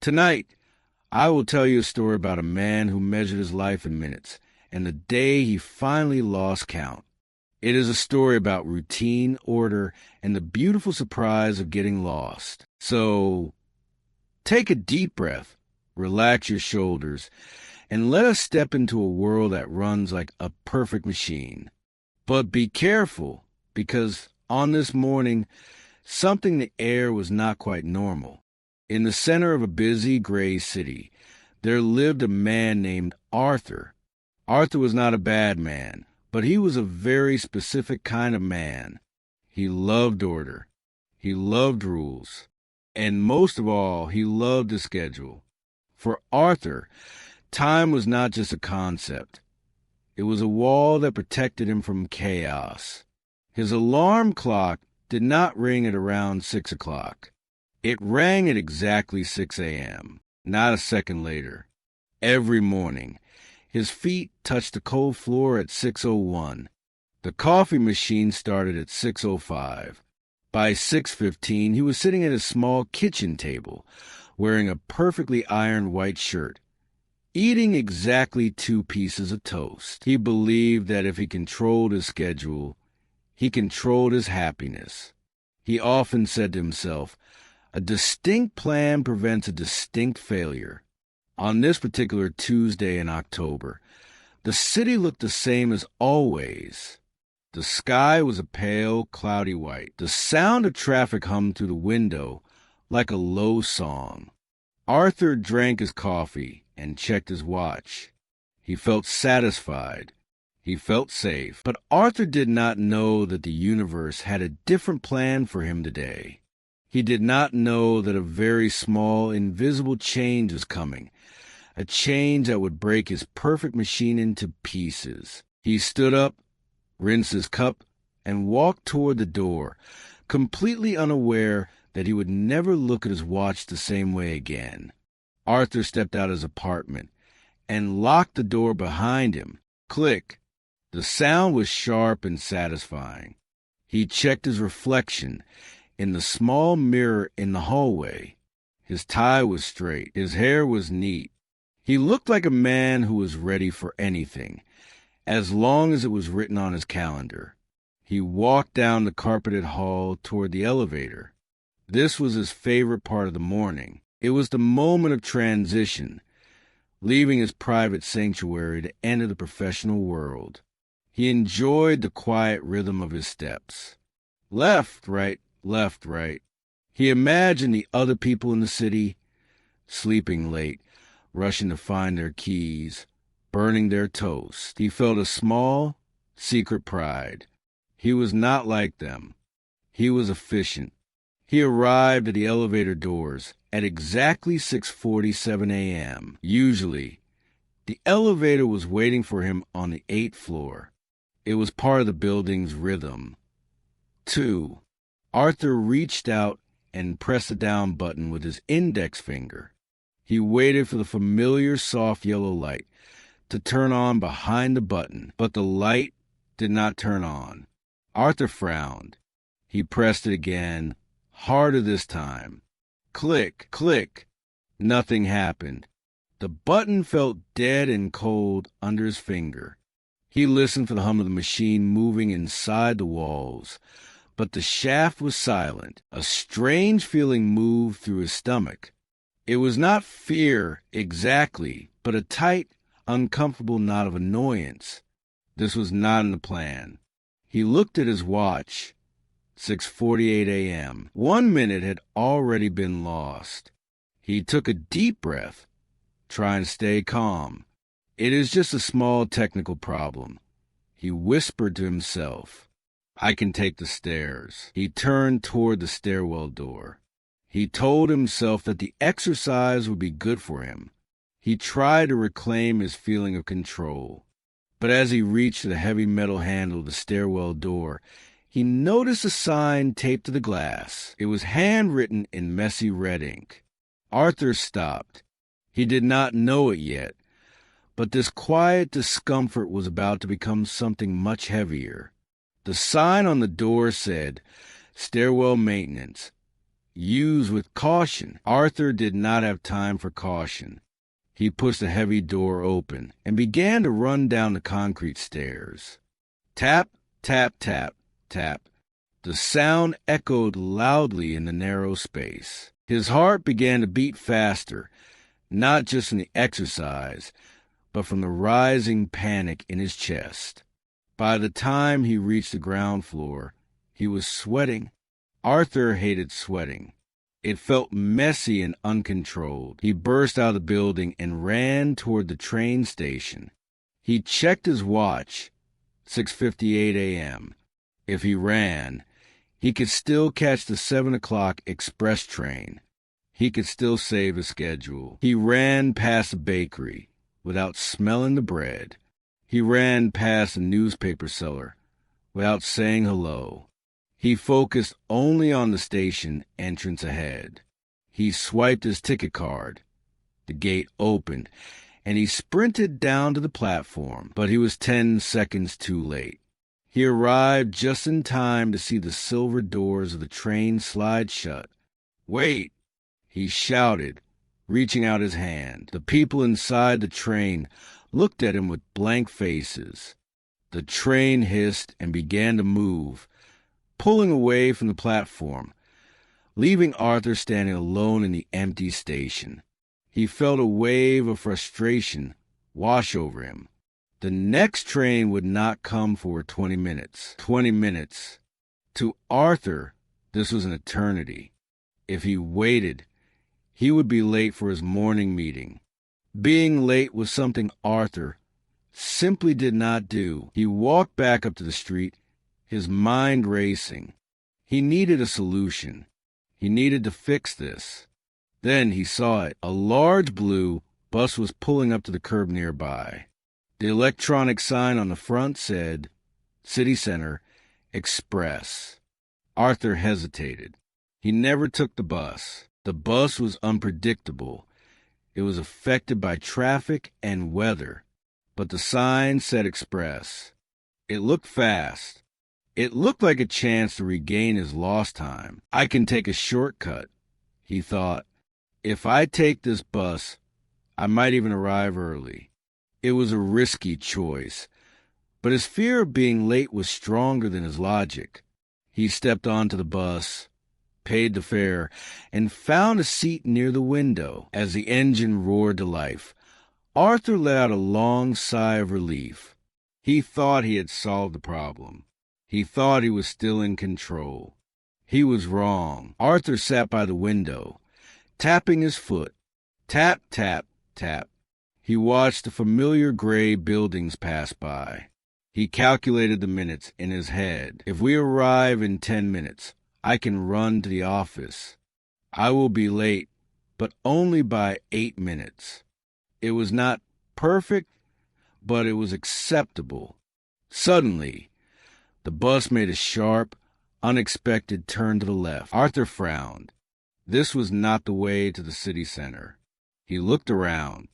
Tonight, I will tell you a story about a man who measured his life in minutes and the day he finally lost count. It is a story about routine, order, and the beautiful surprise of getting lost. So, take a deep breath, relax your shoulders, and let us step into a world that runs like a perfect machine. But be careful, because on this morning, something in the air was not quite normal. In the center of a busy gray city, there lived a man named Arthur. Arthur was not a bad man, but he was a very specific kind of man. He loved order. He loved rules. And most of all, he loved a schedule. For Arthur, time was not just a concept. It was a wall that protected him from chaos. His alarm clock did not ring at around 6 o'clock. It rang at exactly 6 a.m., not a second later. Every morning, his feet touched the cold floor at 6:01. The coffee machine started at 6:05. By 6:15, he was sitting at a small kitchen table, wearing a perfectly ironed white shirt, eating exactly 2 pieces of toast. He believed that if he controlled his schedule, he controlled his happiness. He often said to himself, "A distinct plan prevents a distinct failure." On this particular Tuesday in October, the city looked the same as always. The sky was a pale, cloudy white. The sound of traffic hummed through the window like a low song. Arthur drank his coffee and checked his watch. He felt satisfied. He felt safe. But Arthur did not know that the universe had a different plan for him today. He did not know that a very small, invisible change was coming, a change that would break his perfect machine into pieces. He stood up, rinsed his cup, and walked toward the door, completely unaware that he would never look at his watch the same way again. Arthur stepped out of his apartment and locked the door behind him. Click. The sound was sharp and satisfying. He checked his reflection in the small mirror in the hallway. His tie was straight. His hair was neat. He looked like a man who was ready for anything, as long as it was written on his calendar. He walked down the carpeted hall toward the elevator. This was his favorite part of the morning. It was the moment of transition, leaving his private sanctuary to enter the professional world. He enjoyed the quiet rhythm of his steps. Left, right, left, right. He imagined the other people in the city, sleeping late, rushing to find their keys, burning their toast. He felt a small, secret pride. He was not like them. He was efficient. He arrived at the elevator doors at exactly 6:47 a.m. Usually, the elevator was waiting for him on the 8th floor. It was part of the building's rhythm. 2. Arthur reached out and pressed the down button with his index finger. He waited for the familiar soft yellow light to turn on behind the button, but the light did not turn on. Arthur frowned. He pressed it again, harder this time. Click, click. Nothing happened. The button felt dead and cold under his finger. He listened for the hum of the machine moving inside the walls, but the shaft was silent. A strange feeling moved through his stomach. It was not fear exactly, but a tight, uncomfortable knot of annoyance. This was not in the plan. He looked at his watch. 6:48 a.m. 1 minute had already been lost. He took a deep breath, trying to stay calm. It is just a small technical problem. He whispered to himself, "I can take the stairs." He turned toward the stairwell door. He told himself that the exercise would be good for him. He tried to reclaim his feeling of control. But as he reached the heavy metal handle of the stairwell door, he noticed a sign taped to the glass. It was handwritten in messy red ink. Arthur stopped. He did not know it yet, but this quiet discomfort was about to become something much heavier. The sign on the door said, "Stairwell Maintenance. Use with caution. Arthur did not have time for caution. He pushed the heavy door open and began to run down the concrete stairs. Tap, tap, tap, tap. The sound echoed loudly in the narrow space. His heart began to beat faster, not just from the exercise, but from the rising panic in his chest. By the time he reached the ground floor, he was sweating. Arthur hated sweating. It felt messy and uncontrolled. He burst out of the building and ran toward the train station. He checked his watch, 6:58 a.m. If he ran, he could still catch the 7 o'clock express train. He could still save his schedule. He ran past the bakery without smelling the bread. He ran past the newspaper seller without saying hello. He focused only on the station entrance ahead. He swiped his ticket card. The gate opened, and he sprinted down to the platform, but he was 10 seconds too late. He arrived just in time to see the silver doors of the train slide shut. "Wait!" he shouted, reaching out his hand. The people inside the train looked at him with blank faces. The train hissed and began to move, pulling away from the platform, leaving Arthur standing alone in the empty station. He felt a wave of frustration wash over him. The next train would not come for 20 minutes. 20 minutes. To Arthur, this was an eternity. If he waited, he would be late for his morning meeting. Being late was something Arthur simply did not do. He walked back up to the street, his mind racing. He needed a solution. He needed to fix this. Then he saw it. A large blue bus was pulling up to the curb nearby. The electronic sign on the front said, City Center, Express. Arthur hesitated. He never took the bus. The bus was unpredictable. It was affected by traffic and weather. But the sign said Express. It looked fast. It looked like a chance to regain his lost time. I can take a shortcut, he thought. If I take this bus, I might even arrive early. It was a risky choice, but his fear of being late was stronger than his logic. He stepped onto the bus, paid the fare, and found a seat near the window. As the engine roared to life, Arthur let out a long sigh of relief. He thought he had solved the problem. He thought he was still in control. He was wrong. Arthur sat by the window, tapping his foot. Tap, tap, tap. He watched the familiar gray buildings pass by. He calculated the minutes in his head. If we arrive in 10 minutes, I can run to the office. I will be late, but only by 8 minutes. It was not perfect, but it was acceptable. Suddenly, the bus made a sharp, unexpected turn to the left. Arthur frowned. This was not the way to the city center. He looked around.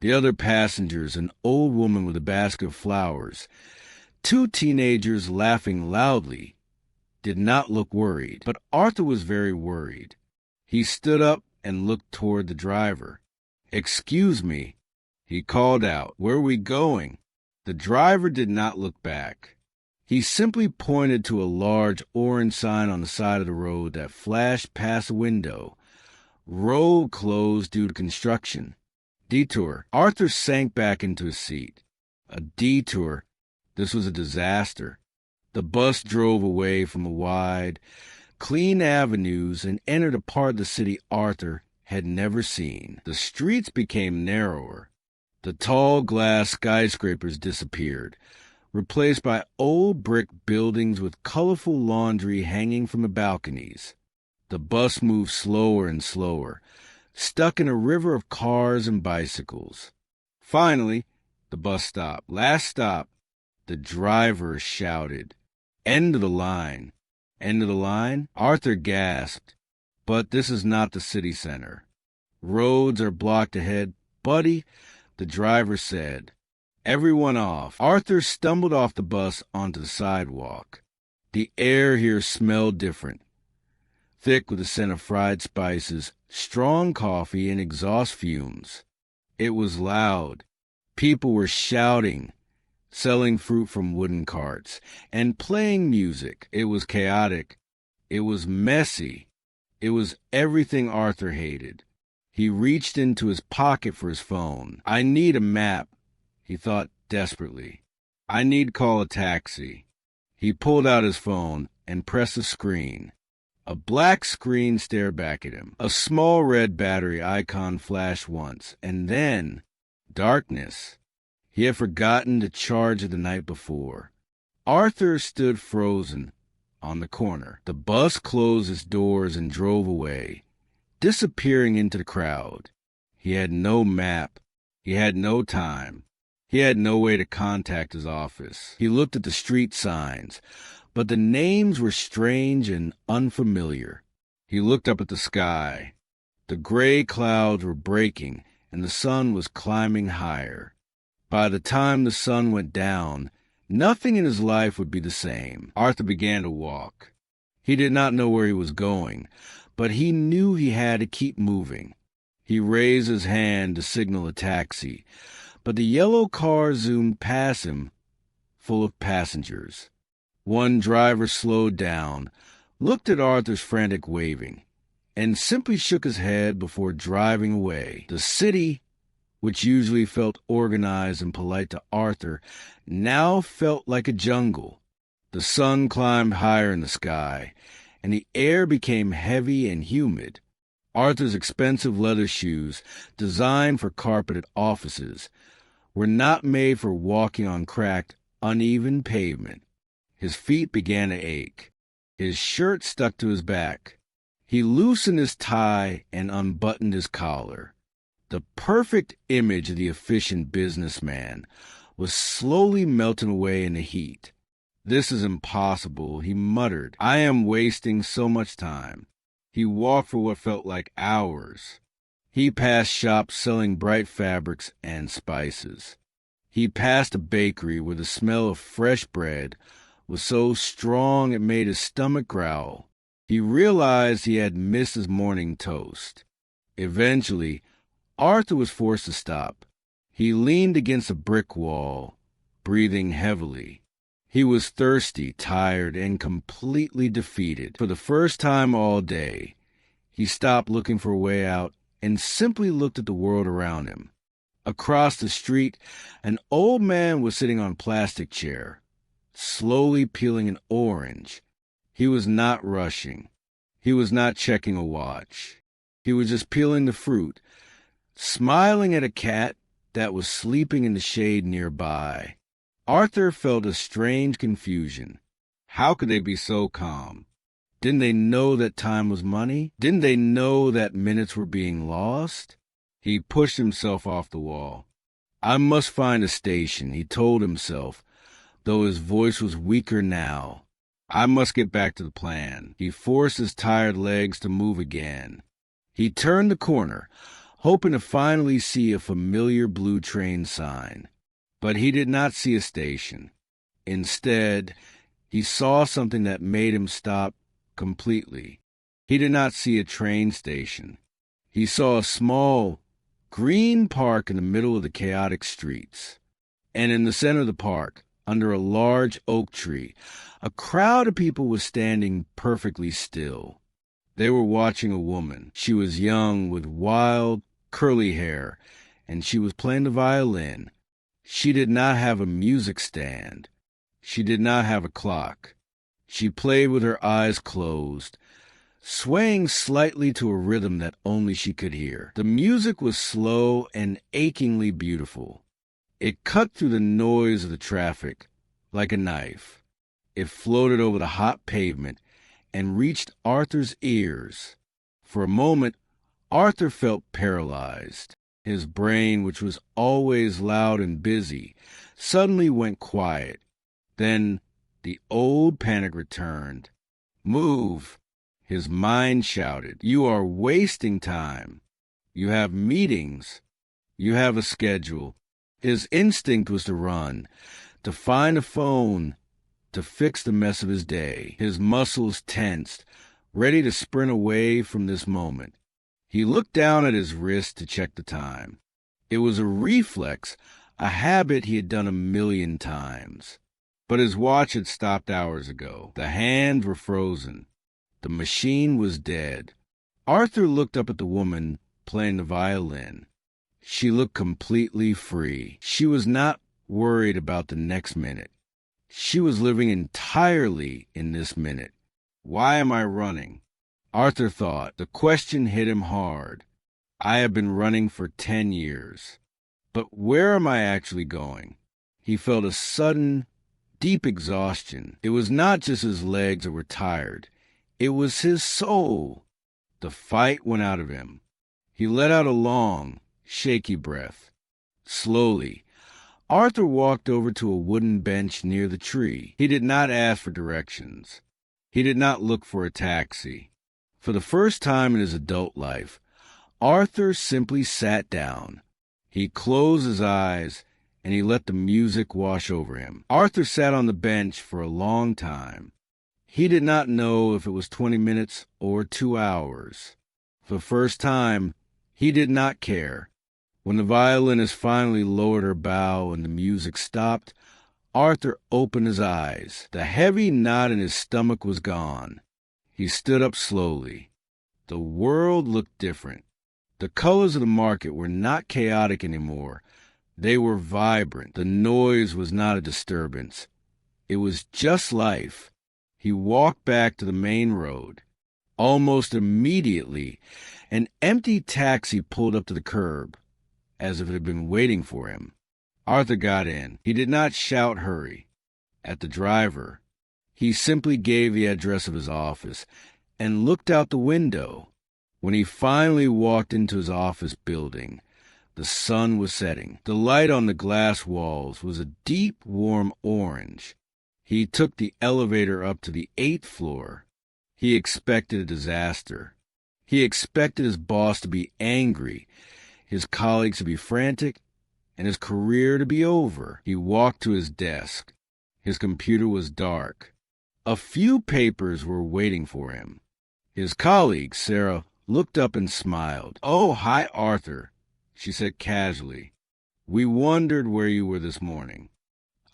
The other passengers, an old woman with a basket of flowers, 2 teenagers laughing loudly, did not look worried. But Arthur was very worried. He stood up and looked toward the driver. "Excuse me," he called out. "Where are we going?" The driver did not look back. He simply pointed to a large orange sign on the side of the road that flashed past the window. Road closed due to construction. Detour. Arthur sank back into his seat. A detour. This was a disaster. The bus drove away from the wide, clean avenues and entered a part of the city Arthur had never seen. The streets became narrower. The tall glass skyscrapers disappeared, replaced by old brick buildings with colorful laundry hanging from the balconies. The bus moved slower and slower, stuck in a river of cars and bicycles. Finally, the bus stopped. "Last stop," the driver shouted. "End of the line." "End of the line?" Arthur gasped. "But this is not the city center. Roads are blocked ahead." "Buddy," the driver said. "Everyone off." Arthur stumbled off the bus onto the sidewalk. The air here smelled different. thick with the scent of fried spices, strong coffee, and exhaust fumes. It was loud. People were shouting, selling fruit from wooden carts, and playing music. It was chaotic. It was messy. It was everything Arthur hated. He reached into his pocket for his phone. I need a map, he thought desperately. I need to call a taxi. He pulled out his phone and pressed the screen. A black screen stared back at him. A small red battery icon flashed once, and then darkness. He had forgotten to charge it the night before. Arthur stood frozen on the corner. The bus closed its doors and drove away, disappearing into the crowd. He had no map. He had no time. He had no way to contact his office. He looked at the street signs, but the names were strange and unfamiliar. He looked up at the sky. The gray clouds were breaking, and the sun was climbing higher. By the time the sun went down, nothing in his life would be the same. Arthur began to walk. He did not know where he was going, but he knew he had to keep moving. He raised his hand to signal a taxi, but the yellow car zoomed past him, full of passengers. One driver slowed down, looked at Arthur's frantic waving, and simply shook his head before driving away. The city, which usually felt organized and polite to Arthur, now felt like a jungle. The sun climbed higher in the sky, and the air became heavy and humid. Arthur's expensive leather shoes, designed for carpeted offices, were not made for walking on cracked, uneven pavement. His feet began to ache. His shirt stuck to his back. He loosened his tie and unbuttoned his collar. The perfect image of the efficient businessman was slowly melting away in the heat. "This is impossible," he muttered. "I am wasting so much time." He walked for what felt like hours. He passed shops selling bright fabrics and spices. He passed a bakery where the smell of fresh bread was so strong it made his stomach growl. He realized he had missed his morning toast. Eventually, Arthur was forced to stop. He leaned against a brick wall, breathing heavily. He was thirsty, tired, and completely defeated. For the first time all day, he stopped looking for a way out and simply looked at the world around him. Across the street, an old man was sitting on a plastic chair, slowly peeling an orange. He was not rushing. He was not checking a watch. He was just peeling the fruit, smiling at a cat that was sleeping in the shade nearby. Arthur felt a strange confusion. How could they be so calm? Didn't they know that time was money? Didn't they know that minutes were being lost? He pushed himself off the wall. "I must find a station," he told himself, though his voice was weaker now. "I must get back to the plan." He forced his tired legs to move again. He turned the corner, hoping to finally see a familiar blue train sign. But he did not see a station. Instead, he saw something that made him stop completely. He did not see a train station. He saw a small, green park in the middle of the chaotic streets. And in the center of the park, under a large oak tree, a crowd of people was standing perfectly still. They were watching a woman. She was young, with wild, curly hair, and she was playing the violin. She did not have a music stand. She did not have a clock. She played with her eyes closed, swaying slightly to a rhythm that only she could hear. The music was slow and achingly beautiful. It cut through the noise of the traffic like a knife. It floated over the hot pavement and reached Arthur's ears. For a moment, Arthur felt paralyzed. His brain, which was always loud and busy, suddenly went quiet. Then the old panic returned. "Move!" His mind shouted. "You are wasting time. You have meetings. You have a schedule." His instinct was to run, to find a phone, to fix the mess of his day. His muscles tensed, ready to sprint away from this moment. He looked down at his wrist to check the time. It was a reflex, a habit he had done 1,000,000 times. But his watch had stopped hours ago. The hands were frozen. The machine was dead. Arthur looked up at the woman playing the violin. She looked completely free. She was not worried about the next minute. She was living entirely in this minute. Why am I running? Arthur thought. The question hit him hard. I have been running for 10 years. But where am I actually going? He felt a sudden, deep exhaustion. It was not just his legs that were tired. It was his soul. The fight went out of him. He let out a long, shaky breath. Slowly, Arthur walked over to a wooden bench near the tree. He did not ask for directions. He did not look for a taxi. For the first time in his adult life, Arthur simply sat down. He closed his eyes, and he let the music wash over him. Arthur sat on the bench for a long time. He did not know if it was 20 minutes or 2 hours. For the first time, he did not care. When the violinist finally lowered her bow and the music stopped, Arthur opened his eyes. The heavy knot in his stomach was gone. He stood up slowly. The world looked different. The colors of the market were not chaotic anymore. They were vibrant. The noise was not a disturbance. It was just life. He walked back to the main road. Almost immediately, an empty taxi pulled up to the curb, as if it had been waiting for him. Arthur got in. He did not shout hurry at the driver. He simply gave the address of his office and looked out the window. When he finally walked into his office building, the sun was setting. The light on the glass walls was a deep, warm orange. He took the elevator up to the 8th floor. He expected a disaster. He expected his boss to be angry, his colleagues to be frantic, and his career to be over. He walked to his desk. His computer was dark. A few papers were waiting for him. His colleague, Sarah, looked up and smiled. "Oh, hi, Arthur," she said casually. "We wondered where you were this morning.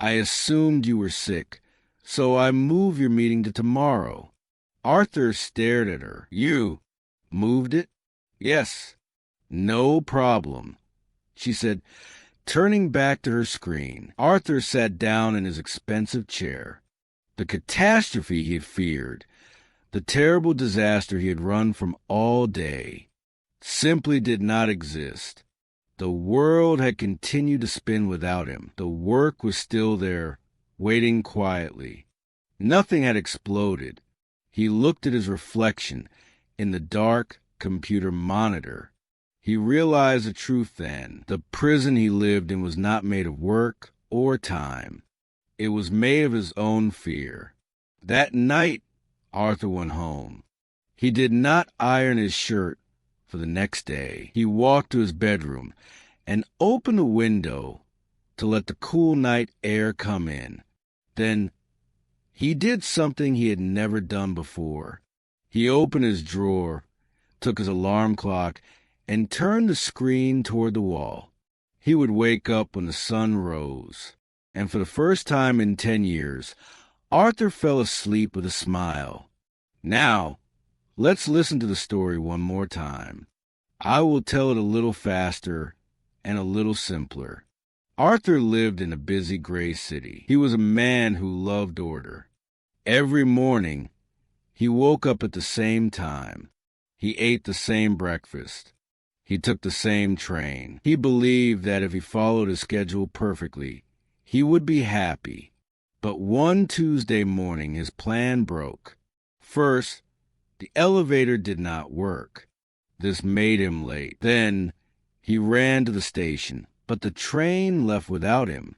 I assumed you were sick, so I moved your meeting to tomorrow." Arthur stared at her. "You moved it?" "Yes." "No problem," she said, turning back to her screen. Arthur sat down in his expensive chair. The catastrophe he had feared, the terrible disaster he had run from all day, simply did not exist. The world had continued to spin without him. The work was still there, waiting quietly. Nothing had exploded. He looked at his reflection in the dark computer monitor. He realized the truth then. The prison he lived in was not made of work or time. It was made of his own fear. That night, Arthur went home. He did not iron his shirt for the next day. He walked to his bedroom and opened the window to let the cool night air come in. Then he did something he had never done before. He opened his drawer, took his alarm clock, and turned the screen toward the wall. He would wake up when the sun rose. And for the first time in 10 years, Arthur fell asleep with a smile. Now, let's listen to the story one more time. I will tell it a little faster and a little simpler. Arthur lived in a busy gray city. He was a man who loved order. Every morning, he woke up at the same time. He ate the same breakfast. He took the same train. He believed that if he followed his schedule perfectly, he would be happy. But one Tuesday morning, his plan broke. First, the elevator did not work. This made him late. Then, he ran to the station, but the train left without him.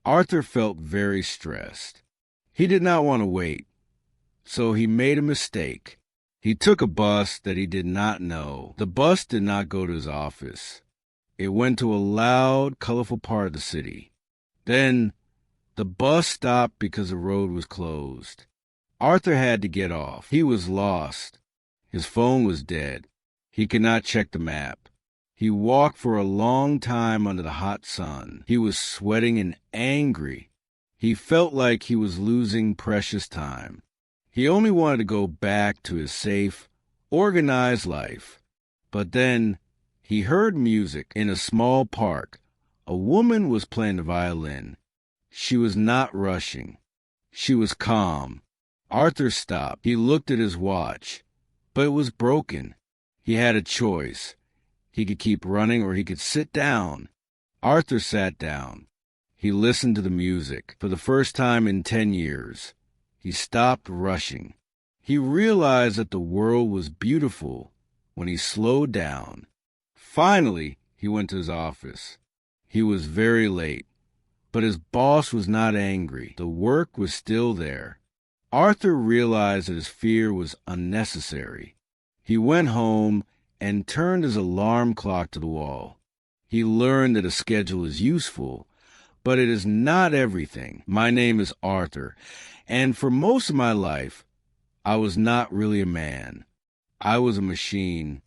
Arthur felt very stressed. He did not want to wait, so he made a mistake. He took a bus that he did not know. The bus did not go to his office. It went to a loud, colorful part of the city. Then, the bus stopped because the road was closed. Arthur had to get off. He was lost. His phone was dead. He could not check the map. He walked for a long time under the hot sun. He was sweating and angry. He felt like he was losing precious time. He only wanted to go back to his safe, organized life. But then he heard music in a small park. A woman was playing the violin. She was not rushing. She was calm. Arthur stopped. He looked at his watch, but it was broken. He had a choice. He could keep running or he could sit down. Arthur sat down. He listened to the music. For the first time in 10 years, he stopped rushing. He realized that the world was beautiful when he slowed down. Finally, he went to his office. He was very late, but his boss was not angry. The work was still there. Arthur realized that his fear was unnecessary. He went home and turned his alarm clock to the wall. He learned that a schedule is useful, but it is not everything. My name is Arthur, and for most of my life, I was not really a man. I was a machine.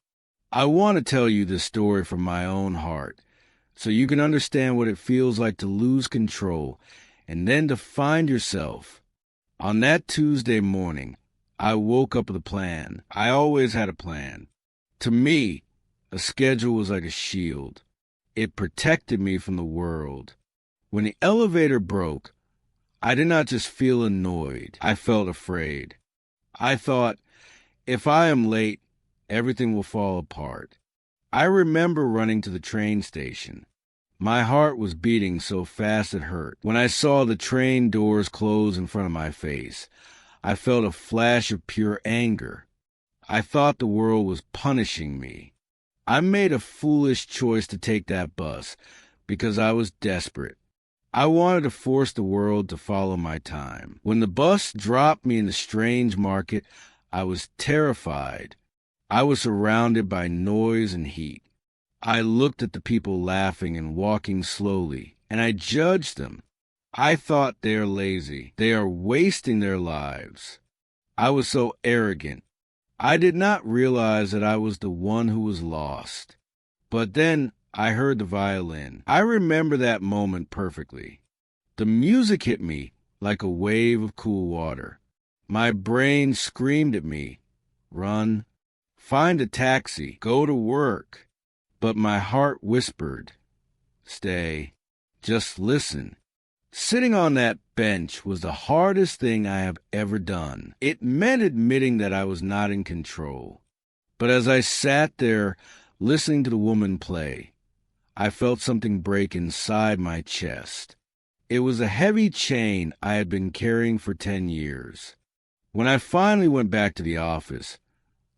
I want to tell you this story from my own heart, so you can understand what it feels like to lose control and then to find yourself. On that Tuesday morning, I woke up with a plan. I always had a plan. To me, a schedule was like a shield. It protected me from the world. When the elevator broke, I did not just feel annoyed. I felt afraid. I thought, if I am late, everything will fall apart. I remember running to the train station. My heart was beating so fast it hurt. When I saw the train doors close in front of my face, I felt a flash of pure anger. I thought the world was punishing me. I made a foolish choice to take that bus because I was desperate. I wanted to force the world to follow my time. When the bus dropped me in the strange market, I was terrified. I was surrounded by noise and heat. I looked at the people laughing and walking slowly, and I judged them. I thought they are lazy. They are wasting their lives. I was so arrogant. I did not realize that I was the one who was lost. But then I heard the violin. I remember that moment perfectly. The music hit me like a wave of cool water. My brain screamed at me, run, find a taxi, go to work. But my heart whispered, stay, just listen. Sitting on that bench was the hardest thing I have ever done. It meant admitting that I was not in control. But as I sat there listening to the woman play, I felt something break inside my chest. It was a heavy chain I had been carrying for 10 years. When I finally went back to the office,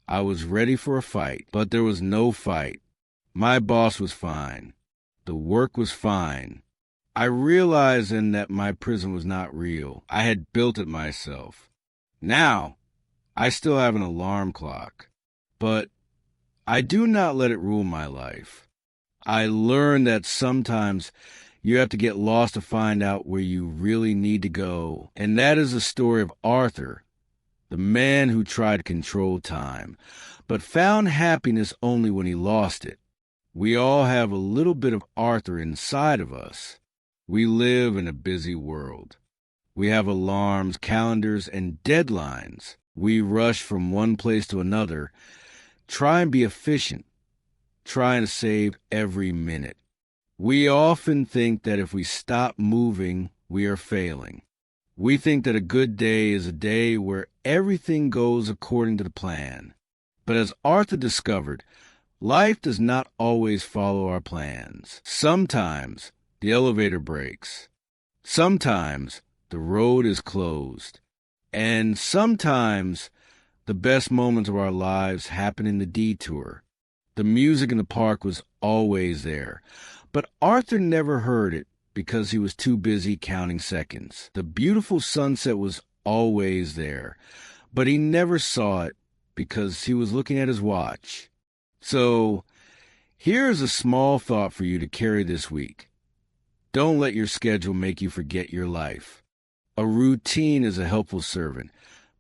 I was ready for a fight, but there was no fight. My boss was fine. The work was fine. I realized then that my prison was not real. I had built it myself. Now, I still have an alarm clock, but I do not let it rule my life. I learned that sometimes you have to get lost to find out where you really need to go. And that is the story of Arthur, the man who tried to control time, but found happiness only when he lost it. We all have a little bit of Arthur inside of us. We live in a busy world. We have alarms, calendars, and deadlines. We rush from one place to another, try and be efficient, trying to save every minute. We often think that if we stop moving, we are failing. We think that a good day is a day where everything goes according to the plan. But as Arthur discovered, life does not always follow our plans. Sometimes the elevator breaks. Sometimes the road is closed. And sometimes the best moments of our lives happen in the detour. The music in the park was always there, but Arthur never heard it because he was too busy counting seconds. The beautiful sunset was always there, but he never saw it because he was looking at his watch. So, here's a small thought for you to carry this week. Don't let your schedule make you forget your life. A routine is a helpful servant,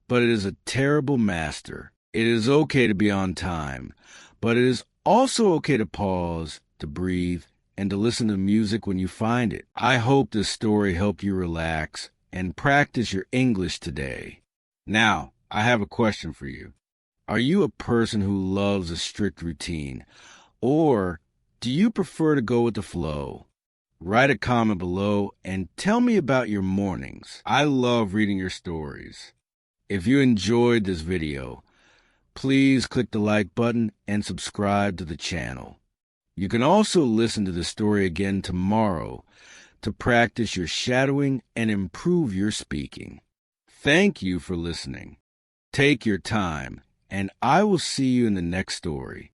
but it is a terrible master. It is okay to be on time, but it is also okay to pause, to breathe, and to listen to music when you find it. I hope this story helped you relax and practice your English today. Now, I have a question for you. Are you a person who loves a strict routine, or do you prefer to go with the flow? Write a comment below and tell me about your mornings. I love reading your stories. If you enjoyed this video, please click the like button and subscribe to the channel. You can also listen to the story again tomorrow to practice your shadowing and improve your speaking. Thank you for listening. Take your time, and I will see you in the next story.